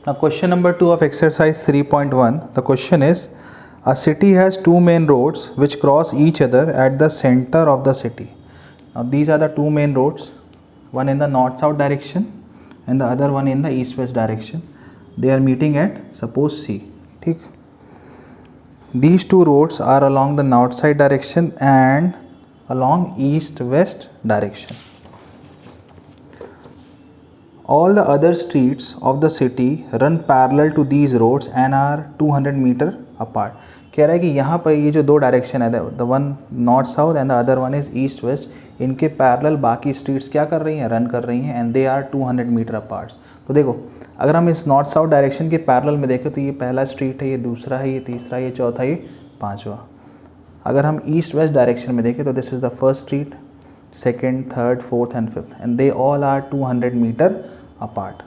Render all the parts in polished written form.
Now question number 2 of exercise 3.1, the question is, a city has two main roads which cross each other at the center of the city. Now these are the two main roads, one in the north-south direction and the other one in the east-west direction. They are meeting at suppose C. ठीक. These two roads are along the north-side direction and along east-west direction. All the other streets of the city run parallel to these roads and are 200 meter apart. कह रहा है कि यहाँ पर ये जो दो डायरेक्शन है, the one north south and the other one is east west, इनके पैरेलल बाकी स्ट्रीट्स क्या कर रही हैं, रन कर रही हैं, and they are 200 metre apart. तो देखो अगर हम इस नॉर्थ साउथ डायरेक्शन के पैरेलल में देखें तो ये पहला स्ट्रीट है, ये दूसरा है, ये तीसरा, ये चौथा, ये पांचवा. अगर हम ईस्ट वेस्ट डायरेक्शन में देखें तो this is the first street, second, third, fourth and fifth, and they all are 200 metre apart.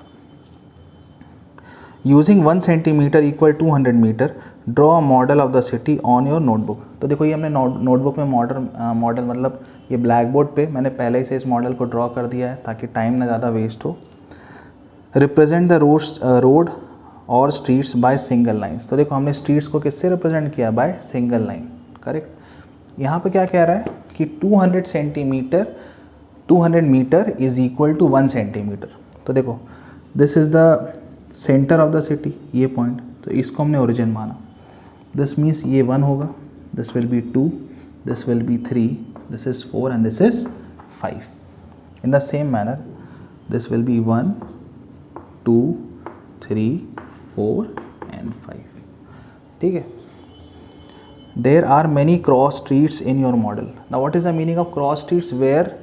Using 1 centimeter equal 200 meter, draw a model of the city on your notebook. तो देखो ये हमने notebook में model मतलब ये black board पे मैंने पहले ही से इस मॉडल को ड्रॉ कर दिया है ताकि टाइम ना ज़्यादा वेस्ट हो. रिप्रेजेंट द रोड और स्ट्रीट्स बाय सिंगल लाइन्स. तो देखो हमने स्ट्रीट्स को किससे रिप्रेजेंट किया, बाय सिंगल लाइन. करेक्ट. यहाँ पे क्या कह रहा है कि 200 metre is equal to 1 centimetre. तो देखो this is the centre of the city, ये पॉइंट, तो इसको हमने ओरिजिन माना. दिस मीन्स ये 1 होगा, this will be 2, this will be 3, this is 4 and this is 5. In the same manner this will be 1, 2, 3, 4 and 5. ठीक है. There are many cross streets in your model. Now what is the meaning of cross streets? Where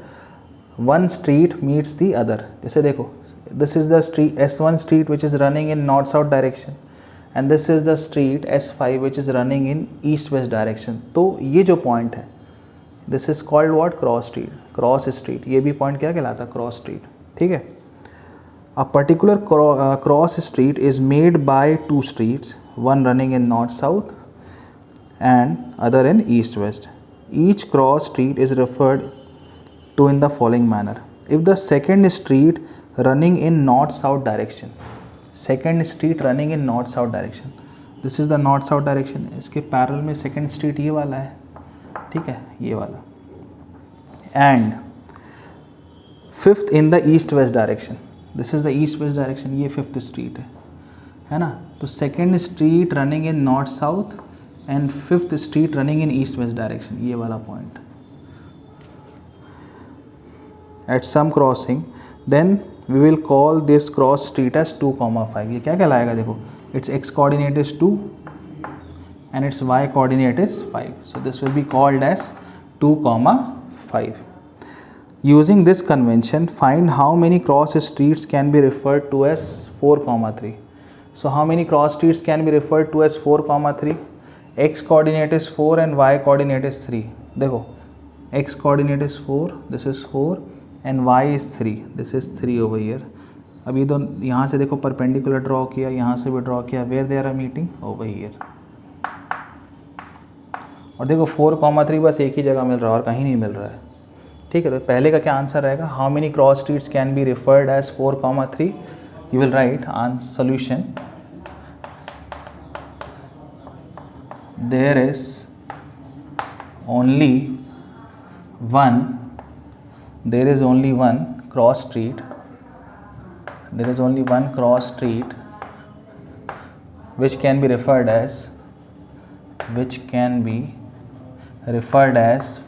one street meets the other. जैसे देखो this is the street S1 street which is running in north south direction and this is the street S5 which is running in east west direction. तो ये जो point है this is called what? Cross street. Cross street, ये भी point क्या कहलाता है? Cross street. ठीक है. A particular cross street is made by two streets, one running in north south and other in east west. Each cross street is referred to in the following manner. If the second street running in north south direction, second street running in north south direction, this is the north south direction, इसके parallel में second street ये वाला है, ठीक है, ये वाला, and fifth in the east west direction, this is the east west direction, ये fifth street है ना. तो second street running in north south and fifth street running in east west direction, ये वाला point. At some crossing, then we will call this cross street as 2, 5. ये क्या कहलाएगा? देखो its x coordinate is 2 and its y coordinate is 5. So this will be called as 2, 5. Using this convention, find how many cross streets can be referred to as 4, 3. So how many cross streets can be referred to as 4, 3? X coordinate is 4 and y coordinate is 3. देखो x coordinate is 4, this is 4 and y is 3, this is 3 over here. अब ये दोनों यहाँ से देखो perpendicular draw किया, यहाँ से भी ड्रॉ किया, where they are meeting over here. और देखो 4, 3 बस एक ही जगह मिल रहा है और कहीं नहीं मिल रहा है. ठीक है. तो पहले का क्या आंसर रहेगा? How many cross streets can be referred as 4, 3. You will write on solution there is only one, there is only one cross street, there is only one cross street which can be referred as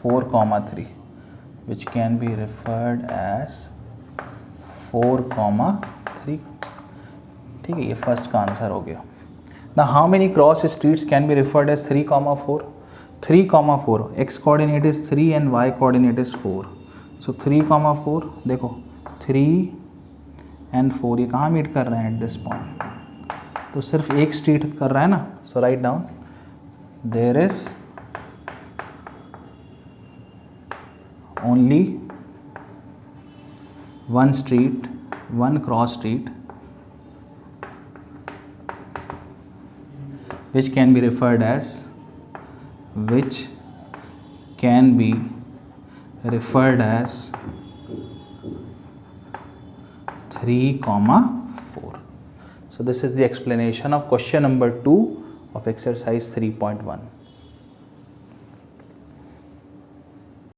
4, 3, which can be referred as 4, 3. ठीक है. ये first का answer हो गया. Now how many cross streets can be referred as 3, 4? 3, 4, x coordinate is 3 and y coordinate is 4. सो 3, 4, देखो 3 and 4 ये कहाँ meet कर रहे हैं? At this point. तो सिर्फ एक स्ट्रीट कर रहा है ना. So write down there is only one street, one cross street which can be referred as 3, 4. So this is the explanation of question number 2 of exercise 3.1.